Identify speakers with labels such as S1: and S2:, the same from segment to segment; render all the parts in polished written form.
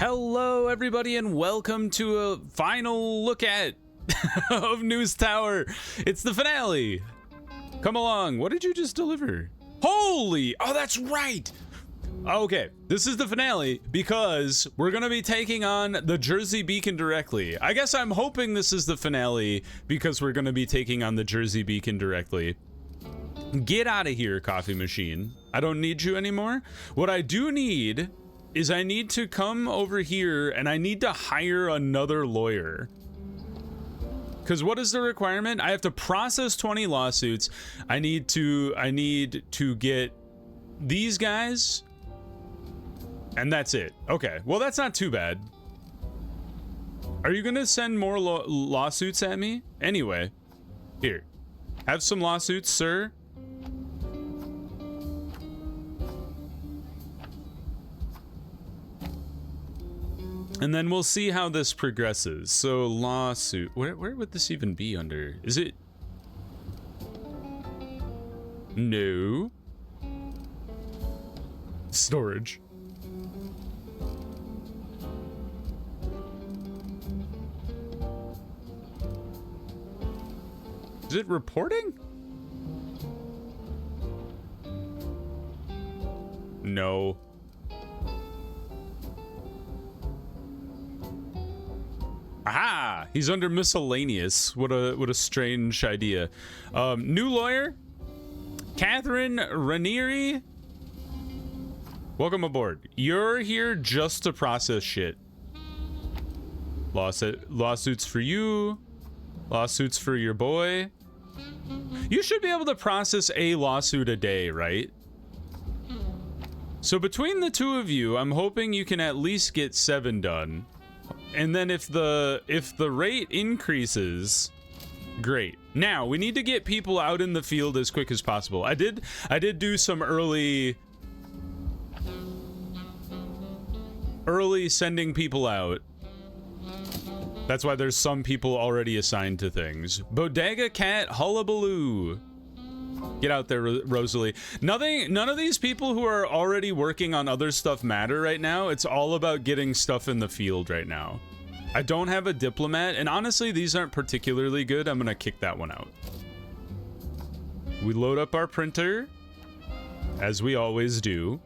S1: Hello, everybody, and welcome to a final look at of News Tower. It's the finale. Come along. What did you just deliver? Holy! Oh, that's right. Okay, this is the finale because we're going to be taking on the Jersey Beacon directly. I guess I'm hoping this is the finale because we're going to be taking on the Jersey Beacon directly. Get out of here, coffee machine. I don't need you anymore. What I do need is I need to come over here and I need to hire another lawyer. Because what is the requirement? I have to process 20 lawsuits. I need to get these guys, and that's it. Okay, well, that's not too bad. Are you gonna send more lawsuits at me? Anyway, here, have some lawsuits, sir. And then we'll see how this progresses. So lawsuit, where would this even be under? Is it? No. Storage. Is it reporting? No. Aha! He's under miscellaneous. What a strange idea. New lawyer, Catherine Ranieri. Welcome aboard. You're here just to process shit. Lawsuits for you. Lawsuits for your boy. You should be able to process a lawsuit a day, right? So between the two of you, I'm hoping you can at least get 7 done. And then if the rate increases, great. Now we need to get people out in the field as quick as possible. I did do some early sending people out. That's why there's some people already assigned to things. Bodega Cat Hullabaloo. Get out there, Rosalie. None of these people who are already working on other stuff matter right now. It's all about getting stuff in the field right now. I don't have a diplomat, and honestly, these aren't particularly good. I'm gonna kick that one out. We load up our printer, as we always do.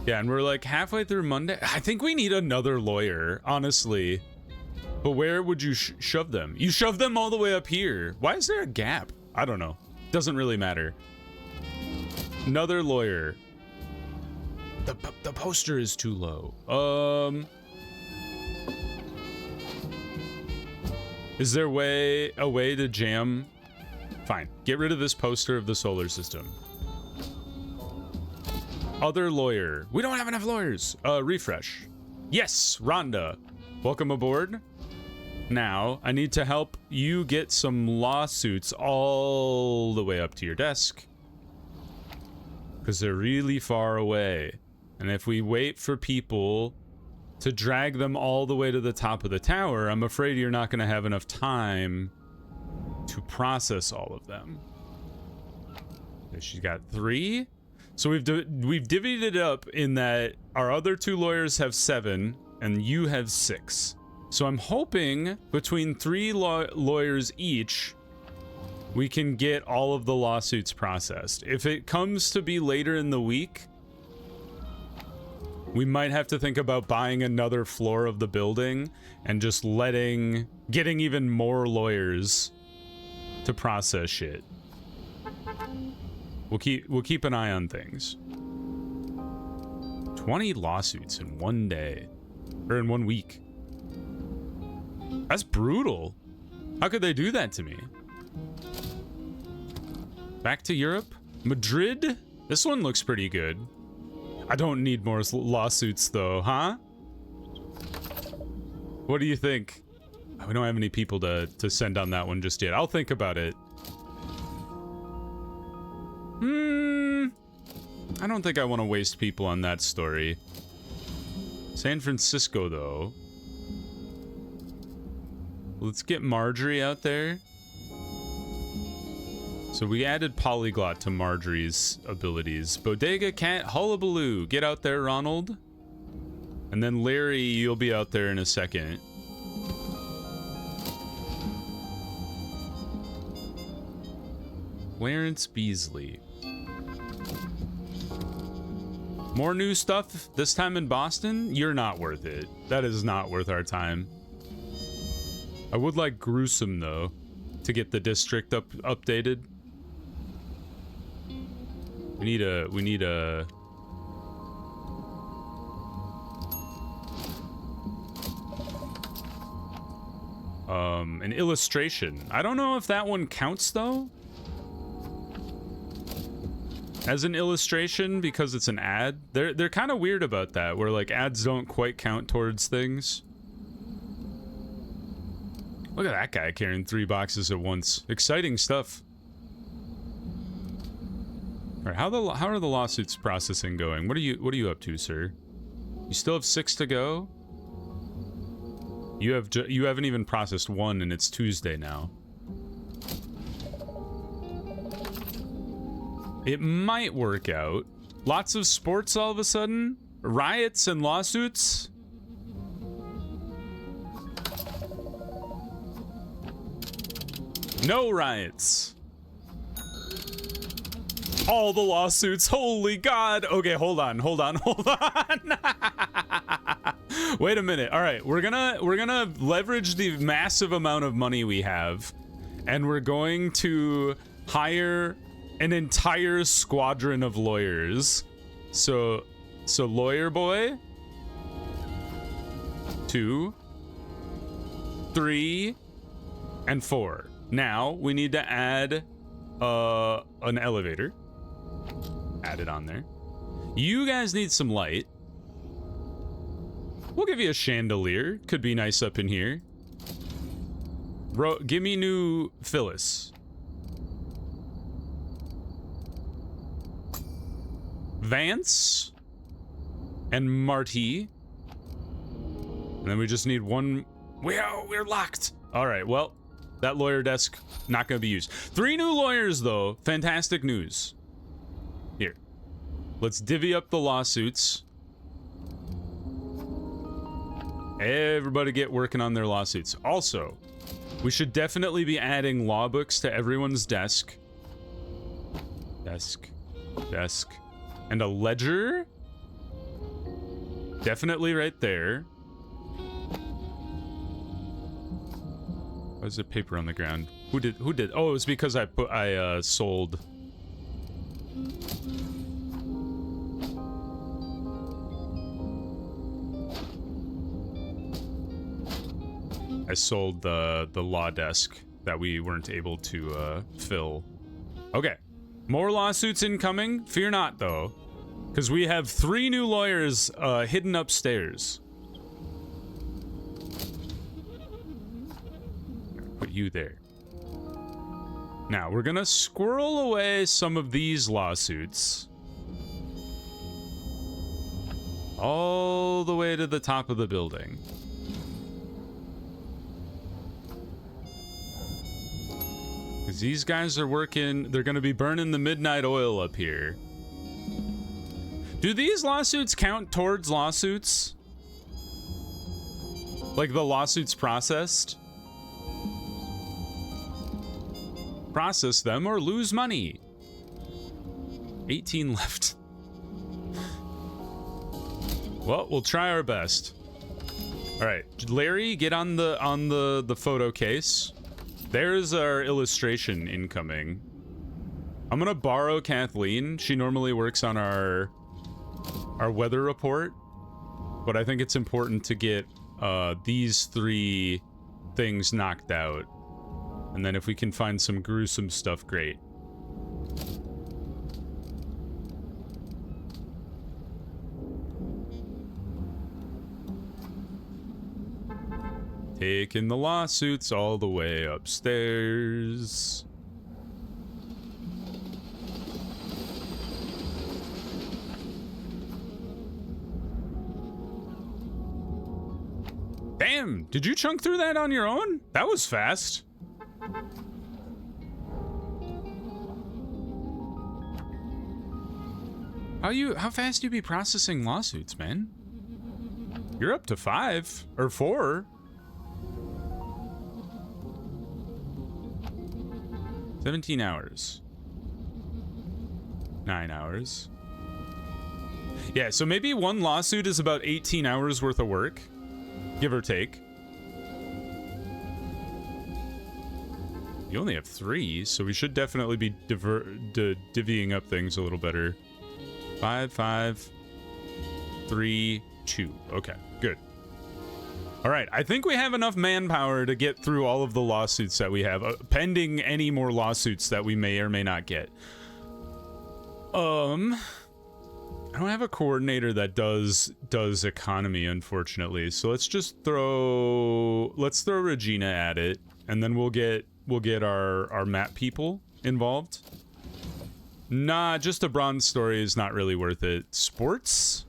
S1: Yeah, and we're like halfway through Monday. I think we need another lawyer, honestly. But where would you shove them? You shove them all the way up here. Why is there a gap? I don't know. Doesn't really matter. Another lawyer. The poster is too low. Is there a way to jam? Fine. Get rid of this poster of the solar system. Other lawyer. We don't have enough lawyers. Refresh. Yes, Rhonda. Welcome aboard. Now, I need to help you get some lawsuits all the way up to your desk. Because they're really far away. And if we wait for people to drag them all the way to the top of the tower, I'm afraid you're not going to have enough time to process all of them. She's got 3. So we've divvied it up in that our other 2 lawyers have 7 and you have 6. So I'm hoping between 3 lawyers each, we can get all of the lawsuits processed. If it comes to be later in the week, we might have to think about buying another floor of the building and just getting even more lawyers to process shit. We'll keep an eye on things. 20 lawsuits in one day, or in 1 week. That's brutal. How could they do that to me? Back to Europe? Madrid? This one looks pretty good. I don't need more lawsuits though, huh? What do you think? We don't have any people to send on that one just yet. I'll think about it. I don't think I want to waste people on that story. San Francisco, though. Let's get Marjorie out there. So we added polyglot to Marjorie's abilities. Bodega, cat, hullabaloo. Get out there, Ronald. And then Larry, you'll be out there in a second. Clarence Beasley. More new stuff, this time in Boston? You're not worth it. That is not worth our time. I would like Gruesome, though, to get the district updated. We need a... an illustration. I don't know if that one counts, though. As an illustration, because it's an ad. They're kind of weird about that, where like ads don't quite count towards things. Look at that guy carrying 3 boxes at once. Exciting stuff. All right, how are the lawsuits processing going? What are you up to, sir? You still have 6 to go? You haven't even processed 1, and it's Tuesday now. It might work out. Lots of sports all of a sudden. Riots and lawsuits. No riots. All the lawsuits. Holy God. Okay, hold on. Wait a minute. All right, we're gonna leverage the massive amount of money we have, and we're going to hire an entire squadron of lawyers. So lawyer boy. 2, 3, and 4. Now we need to add an elevator. Add it on there. You guys need some light. We'll give you a chandelier. Could be nice up in here. Give me new Phyllis. Vance and Marty. And then we just need one. We're locked. All right, well, that lawyer desk not going to be used. 3 new lawyers, though. Fantastic news. Here. Let's divvy up the lawsuits. Everybody get working on their lawsuits. Also, we should definitely be adding law books to everyone's desk. Desk. And a ledger. Definitely right there. Why's there paper on the ground? Who did? Oh, it was because I sold. I sold the law desk that we weren't able to fill. Okay. More lawsuits incoming. Fear not, though, because we have 3 new lawyers hidden upstairs. Put you there. Now, we're gonna squirrel away some of these lawsuits. All the way to the top of the building. Because these guys are working, they're going to be burning the midnight oil up here. Do these lawsuits count towards lawsuits? Like the lawsuits processed? Process them or lose money. 18 left. Well, we'll try our best. All right, Larry, get on the photo case. There's our illustration incoming. I'm gonna borrow Kathleen. She normally works on our weather report, but I think it's important to get these 3 things knocked out, and then if we can find some gruesome stuff, great. Taking the lawsuits all the way upstairs. Damn, did you chunk through that on your own? That was fast. How fast do you be processing lawsuits, man? You're up to 5 or 4. 17 hours. 9 hours. Yeah, so maybe one lawsuit is about 18 hours worth of work, give or take. You only have 3, so we should definitely be divvying up things a little better. 5, 5, 3, 2. Okay, good. All right, I think we have enough manpower to get through all of the lawsuits that we have, pending any more lawsuits that we may or may not get. I don't have a coordinator that does economy, unfortunately. So let's just throw Regina at it, and then we'll get our map people involved. Nah, just a bronze story is not really worth it. Sports?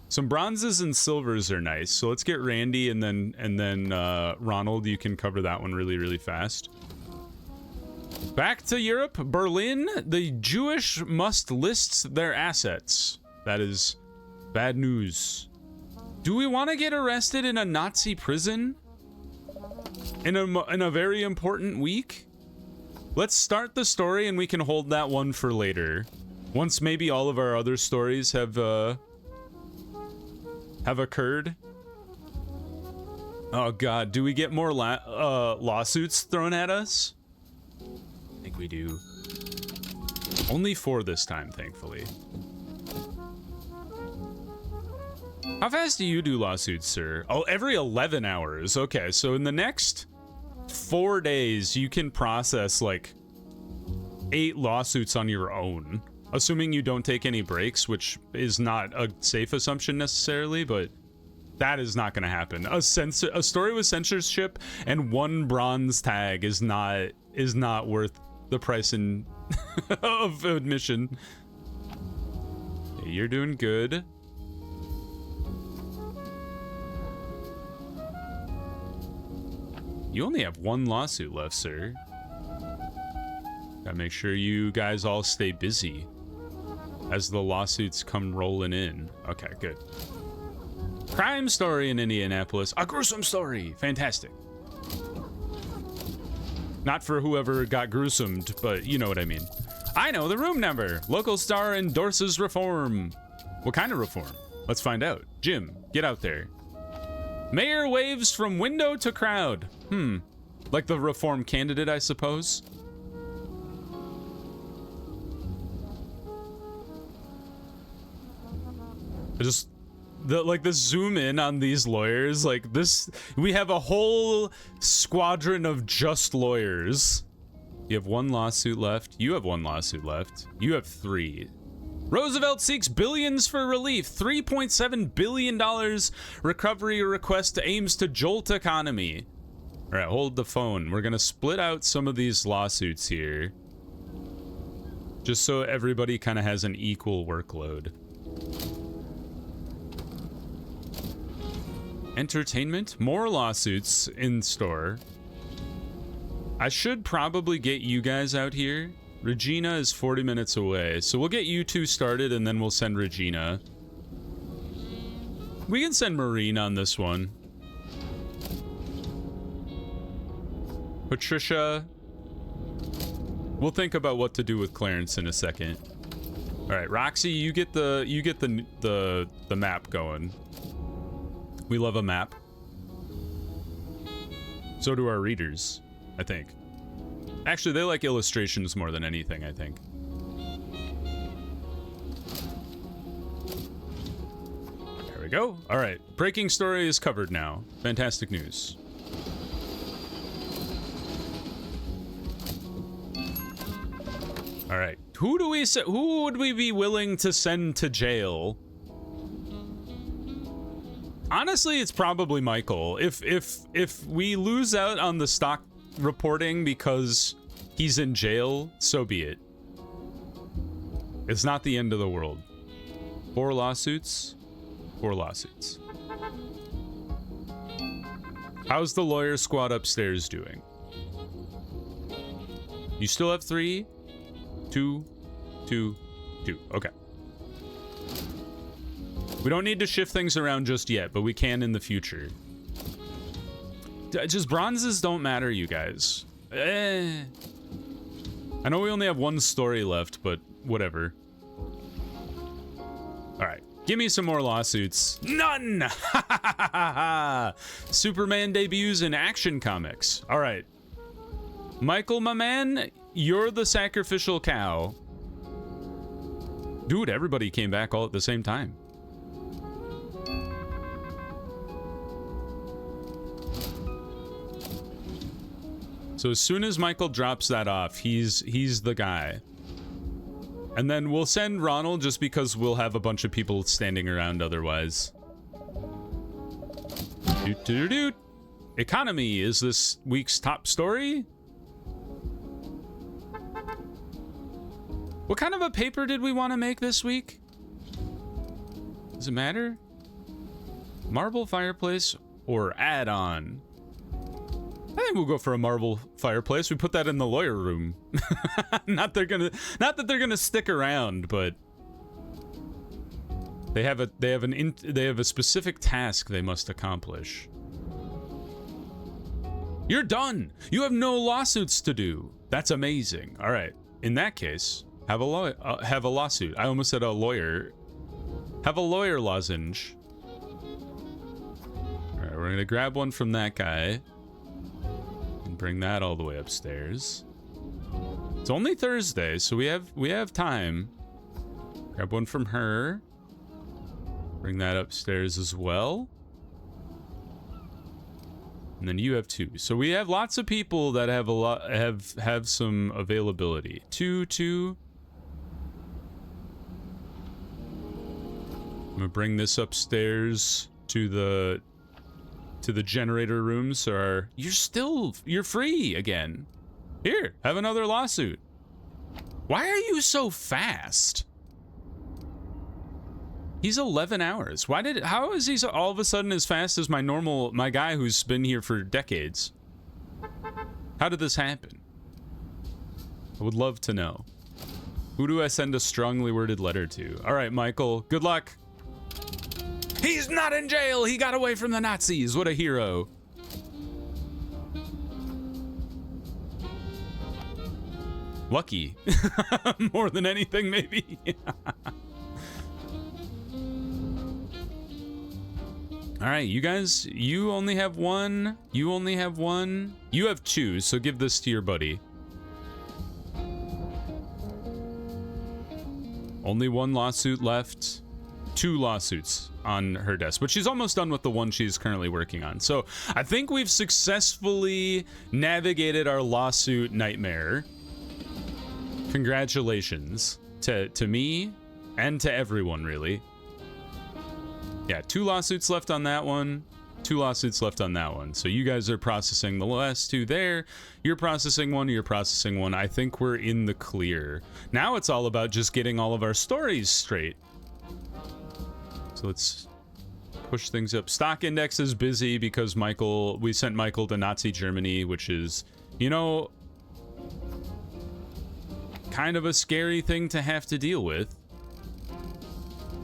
S1: Some bronzes and silvers are nice. So let's get Randy and then Ronald. You can cover that one really, really fast. Back to Europe, Berlin. The Jewish must list their assets. That is bad news. Do we want to get arrested in a Nazi prison in a very important week? Let's start the story and we can hold that one for later. Once maybe all of our other stories have occurred. Oh god, do we get more lawsuits thrown at us? I think we do. Only 4 this time, thankfully. How fast do you do lawsuits, sir? Oh, every 11 hours. Okay, so in the next 4 days, you can process like 8 lawsuits on your own. Assuming you don't take any breaks, which is not a safe assumption necessarily, but that is not going to happen. A story with censorship and 1 bronze tag is not worth the price of admission. Yeah, you're doing good. You only have 1 lawsuit left, sir. Gotta make sure you guys all stay busy as the lawsuits come rolling in. Okay, good. Crime story in Indianapolis. A gruesome story. Fantastic. Not for whoever got gruesomed, but you know what I mean. I know the room number. Local star endorses reform. What kind of reform? Let's find out. Jim, get out there. Mayor waves from window to crowd. Like the reform candidate, I suppose. Just the zoom in on these lawyers, like this, we have a whole squadron of just lawyers. You have 1 lawsuit left. You have 1 lawsuit left. You have 3. Roosevelt seeks billions for relief. $3.7 billion recovery request aims to jolt economy. All right, hold the phone. We're gonna split out some of these lawsuits here, just so everybody kind of has an equal workload. Entertainment, more lawsuits in store. I should probably get you guys out here. Regina is 40 minutes away, so we'll get you 2 started and then we'll send Regina. We can send Marine on this one. Patricia. We'll think about what to do with Clarence in a second. All right, Roxy, you get the map going. We love a map. So do our readers, I think. Actually, they like illustrations more than anything, I think. There we go. All right, breaking story is covered now. Fantastic news. All right, who would we be willing to send to jail? Honestly, it's probably Michael. If we lose out on the stock reporting because he's in jail, so be it. It's not the end of the world. 4 lawsuits. 4 lawsuits. How's the lawyer squad upstairs doing? You still have 3? 2, 2, 2. Okay. We don't need to shift things around just yet, but we can in the future. Just bronzes don't matter, you guys. I know we only have one story left, but whatever. All right, give me some more lawsuits. None! Superman debuts in Action Comics. All right. Michael, my man, you're the sacrificial cow. Dude, everybody came back all at the same time. So as soon as Michael drops that off, he's the guy. And then we'll send Ronald just because we'll have a bunch of people standing around otherwise. Doot. Economy is this week's top story. What kind of a paper did we want to make this week? Does it matter? Marble fireplace or add-on? I think we'll go for a marble fireplace. We put that in the lawyer room. Not that they're gonna stick around, but they have a specific task they must accomplish. You're done. You have no lawsuits to do. That's amazing. All right. In that case, have a lawsuit. I almost said a lawyer. Have a lawyer lozenge. All right, we're gonna grab one from that guy. Bring that all the way upstairs. It's only Thursday, so we have time. Grab one from her. Bring that upstairs as well. And then you have two. So we have lots of people that have have some availability. Two. I'm gonna bring this upstairs to the generator room, so you're free again. Here, have another lawsuit. Why are you so fast? He's 11 hours. How is he so all of a sudden as fast as my guy who's been here for decades? How did this happen? I would love to know. Who do I send a strongly worded letter to? All right, Michael, good luck. He's not in jail! He got away from the Nazis! What a hero. Lucky. More than anything, maybe. Alright, you guys, you only have one. You only have one. You have two, so give this to your buddy. Only one lawsuit left. 2 lawsuits on her desk, but she's almost done with the one she's currently working on. So I think we've successfully navigated our lawsuit nightmare. Congratulations to me and to everyone, really. Yeah, 2 lawsuits left on that one. 2 lawsuits left on that one. So you guys are processing the last 2 there. You're processing one. You're processing one. I think we're in the clear. Now it's all about just getting all of our stories straight. So let's push things up. Stock index is busy because we sent Michael to Nazi Germany, which is, you know, kind of a scary thing to have to deal with.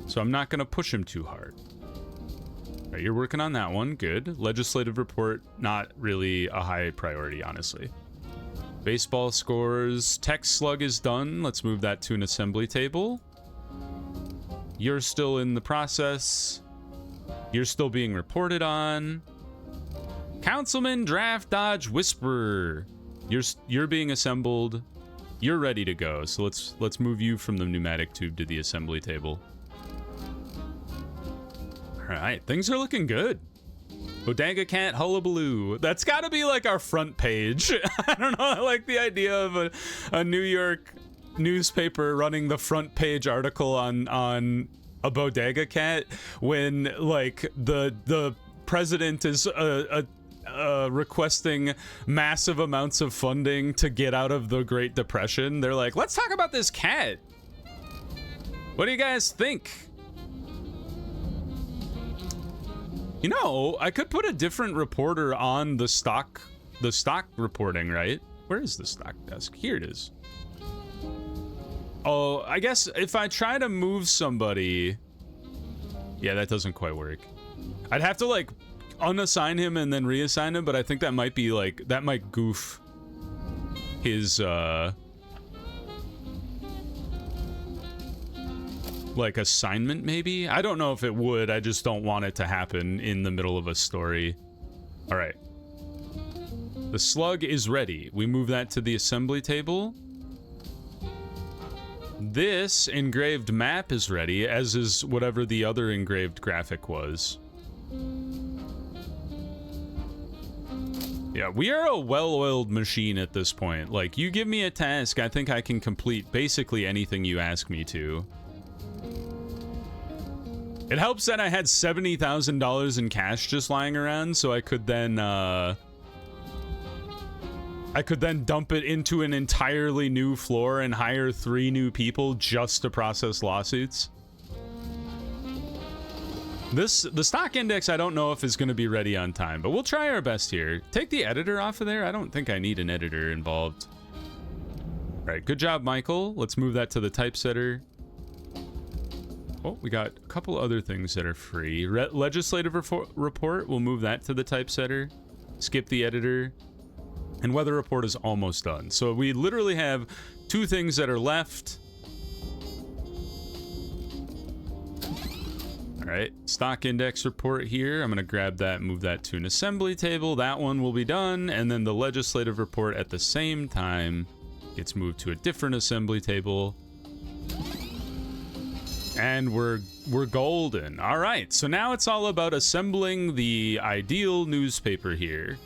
S1: So I'm not going to push him too hard. All right, you're working on that one. Good. Legislative report, not really a high priority, honestly. Baseball scores. Tech slug is done. Let's move that to an assembly table. You're still in the process. You're still being reported on. Councilman Draft Dodge Whisperer. You're being assembled. You're ready to go. So let's move you from the pneumatic tube to the assembly table. All right, things are looking good. Bodega Cat Hullabaloo. That's got to be like our front page. I don't know. I like the idea of a New York newspaper running the front page article on a bodega cat when like the president is requesting massive amounts of funding to get out of the Great Depression. They're like, let's talk about this cat. What do you guys think? You know, I could put a different reporter on the stock reporting, right? Where is the stock desk? Here it is. Oh, I guess if I try to move somebody, Yeah, that doesn't quite work. I'd have to like unassign him and then reassign him, but I think that might be like, that might goof his like assignment maybe. I don't know if it would. I just don't want it to happen in the middle of a story. All right. The slug is ready. We move that to the assembly table. This engraved map is ready, as is whatever the other engraved graphic was. Yeah, we are a well-oiled machine at this point. Like, you give me a task, I think I can complete basically anything you ask me to. It helps that I had $70,000 in cash just lying around, so I could then dump it into an entirely new floor and hire 3 new people just to process lawsuits. The stock index, I don't know if is going to be ready on time, but we'll try our best here. Take the editor off of there. I don't think I need an editor involved. All right, good job, Michael. Let's move that to the typesetter. Oh, we got a couple other things that are free. Legislative report, we'll move that to the typesetter. Skip the editor. And weather report is almost done. So we literally have 2 things that are left. All right, stock index report here. I'm gonna grab that and move that to an assembly table. That one will be done. And then the legislative report at the same time gets moved to a different assembly table. And we're golden. All right, so now it's all about assembling the ideal newspaper here.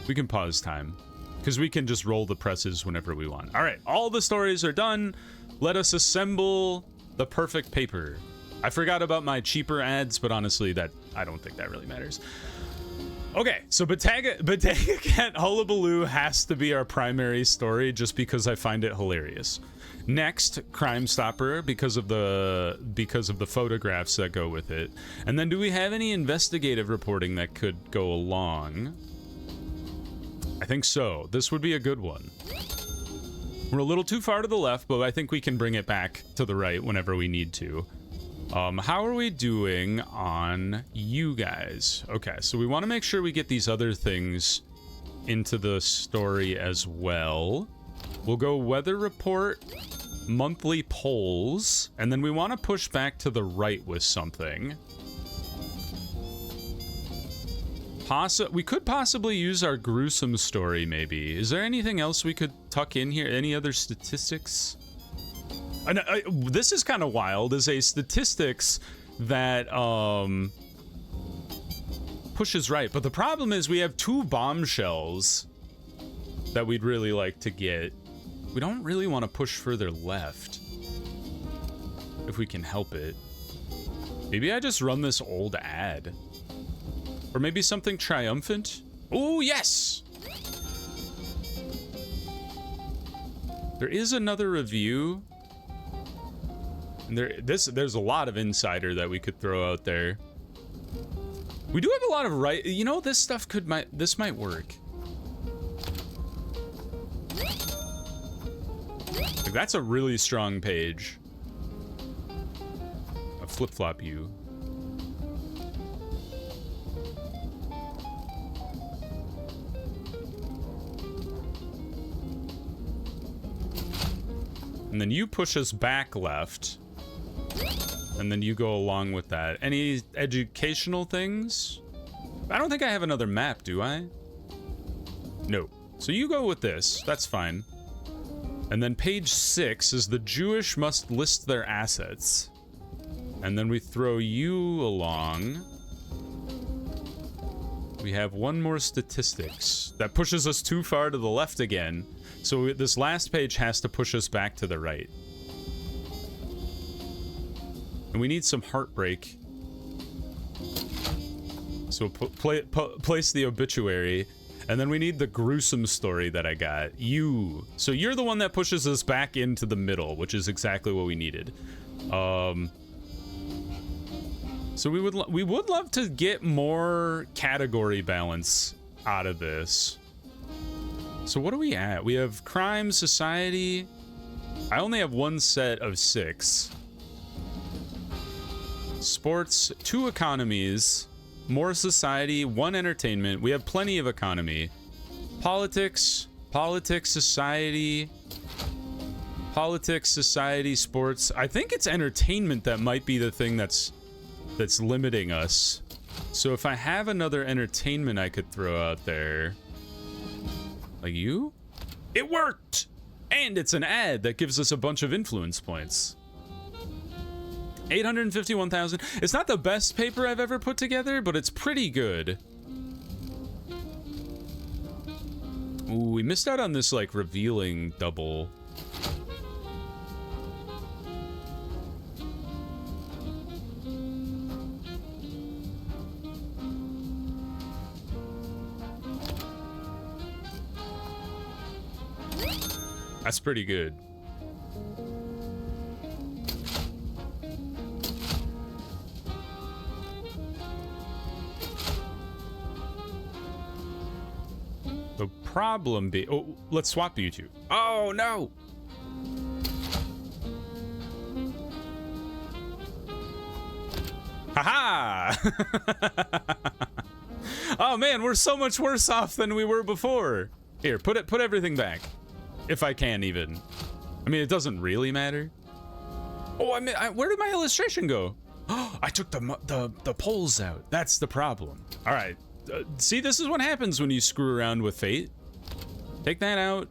S1: We can pause time, because we can just roll the presses whenever we want. All right, all the stories are done. Let us assemble the perfect paper. I forgot about my cheaper ads, but honestly, I don't think that really matters. Okay, so Bottega Cat Hullabaloo has to be our primary story just because I find it hilarious. Next, Crime Stopper because of the photographs that go with it. And then do we have any investigative reporting that could go along? I think so. This would be a good one. We're a little too far to the left, but I think we can bring it back to the right whenever we need to. How are we doing on you guys? Okay, so we want to make sure we get these other things into the story as well. We'll go weather report, monthly polls, and then we want to push back to the right with something. We could possibly use our gruesome story, maybe. Is there anything else we could tuck in here? Any other statistics? This is kind of wild. Is a statistics that pushes right, but the problem is we have 2 bombshells that we'd really like to get. We don't really want to push further left if we can help it. Maybe I just run this old ad. Or maybe something triumphant. Oh, yes! There is another review. And there's a lot of insider that we could throw out there. We do have a lot of you know, this stuff this might work. Like, that's a really strong page. A flip-flop you. And then you push us back left. And then you go along with that. Any educational things? I don't think I have another map, do I? No. So you go with this. That's fine. And then page 6 is the Jewish must list their assets. And then we throw you along. We have one more statistics. That pushes us too far to the left again. So this last page has to push us back to the right. And we need some heartbreak. So place the obituary. And then we need the gruesome story that I got. You. So you're the one that pushes us back into the middle, which is exactly what we needed. So we would love to get more category balance out of this. So what are we at? We have crime, society. I only have one set of 6. Sports, 2 economies, more society, 1 entertainment. We have plenty of economy. Politics, society, sports. I think it's entertainment that might be the thing that's limiting us. So if I have another entertainment I could throw out there, like you, it worked, and it's an ad that gives us a bunch of influence points. 851,000. It's not the best paper I've ever put together, but it's pretty good. Ooh, we missed out on this, like, revealing double. That's pretty good. The problem be... Oh, let's swap YouTube. Oh, no! Haha! Oh, man, we're so much worse off than we were before. Here, put everything back. If I can, even. I mean, it doesn't really matter. Oh, I mean, where did my illustration go? Oh, I took the poles out. That's the problem. All right. See, this is what happens when you screw around with fate. Take that out.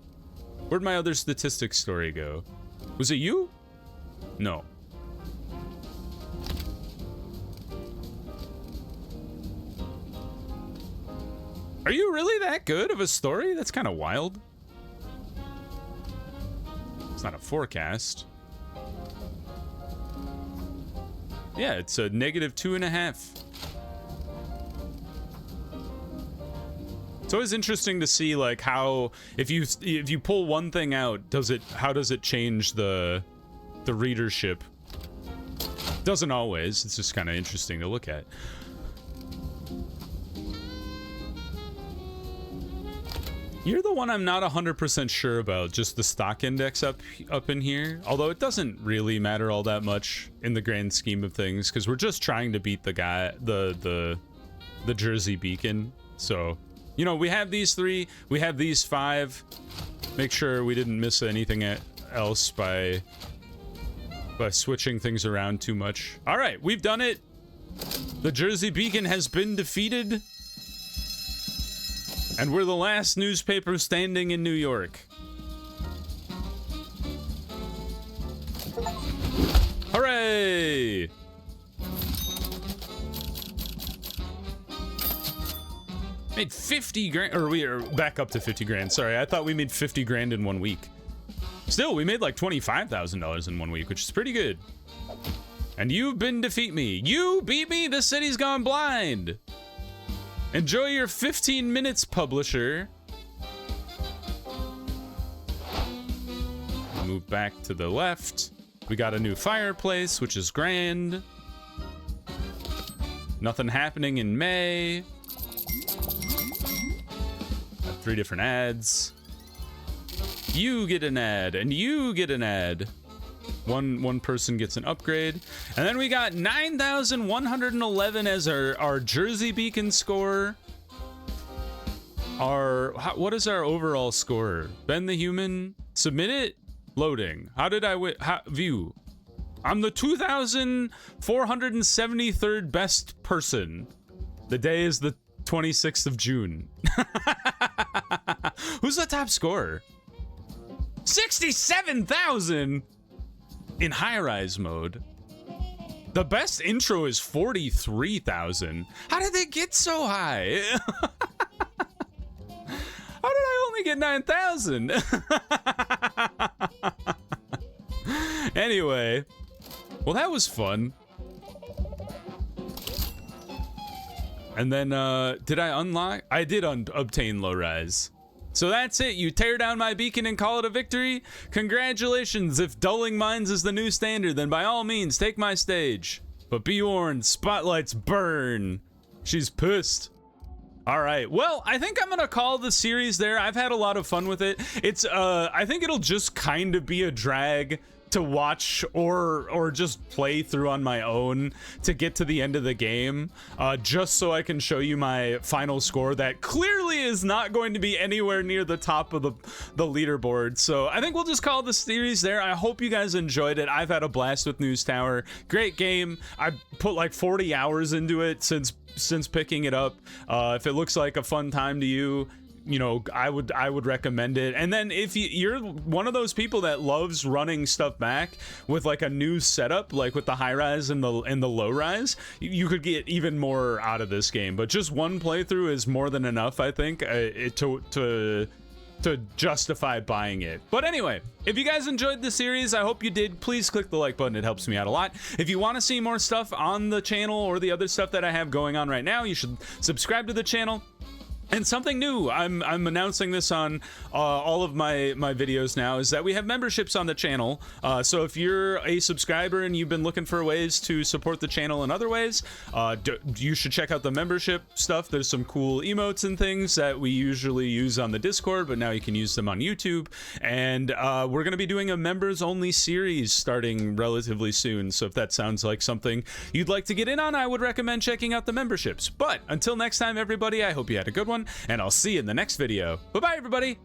S1: Where'd my other statistics story go? Was it you? No. Are you really that good of a story? That's kind of wild. It's not a forecast. Yeah, it's a -2.5. It's always interesting to see, like, how if you pull one thing out, how does it change the readership? Doesn't always. It's just kind of interesting to look at. You're the one I'm not 100% sure about, just the stock index up in here. Although it doesn't really matter all that much in the grand scheme of things, because we're just trying to beat the guy, the Jersey Beacon. So, you know, we have these 3, we have these 5. Make sure we didn't miss anything else by switching things around too much. All right, we've done it. The Jersey Beacon has been defeated. And we're the last newspaper standing in New York. Hooray! Made 50 grand, or we are back up to 50 grand. Sorry, I thought we made 50 grand in 1 week. Still, we made like $25,000 in 1 week, which is pretty good. And you've been defeat me. You beat me, the city's gone blind. Enjoy your 15 minutes, publisher. Move back to the left. We got a new fireplace, which is grand. Nothing happening in May. Got 3 different ads. You get an ad, and you get an ad. One person gets an upgrade. And then we got 9,111 as our Jersey Beacon score. What is our overall score? Ben the Human, submit it, loading. How did I view? I'm the 2,473rd best person. The day is the 26th of June. Who's the top scorer? 67,000 in high-rise mode. The best intro is 43,000. How did they get so high? How did I only get 9,000? Anyway, well, that was fun. And then, did I unlock? I did obtain low rise. So that's it. You tear down my beacon and call it a victory? Congratulations. If dulling minds is the new standard, then by all means, take my stage. But be warned, spotlights burn. She's pissed. All right. Well, I think I'm going to call the series there. I've had a lot of fun with it. It's, I think it'll just kind of be a drag to watch or just play through on my own to get to the end of the game, just so I can show you my final score that clearly is not going to be anywhere near the top of the leaderboard. So I think we'll just call the series there. I hope you guys enjoyed it. I've had a blast with News Tower. Great game. I put like 40 hours into it since picking it up. If it looks like a fun time to you, you know, I would recommend it. And then if you're one of those people that loves running stuff back with like a new setup, like with the high rise and the low rise, you could get even more out of this game. But just one playthrough is more than enough, I think, to justify buying it. But anyway, if you guys enjoyed the series, I hope you did. Please click the like button. It helps me out a lot. If you want to see more stuff on the channel or the other stuff that I have going on right now, you should subscribe to the channel. And something new, I'm announcing this on all of my videos now, is that we have memberships on the channel. So if you're a subscriber and you've been looking for ways to support the channel in other ways, you should check out the membership stuff. There's some cool emotes and things that we usually use on the Discord, but now you can use them on YouTube. And we're going to be doing a members only series starting relatively soon. So if that sounds like something you'd like to get in on, I would recommend checking out the memberships. But until next time, everybody, I hope you had a good one, and I'll see you in the next video. Bye-bye, everybody.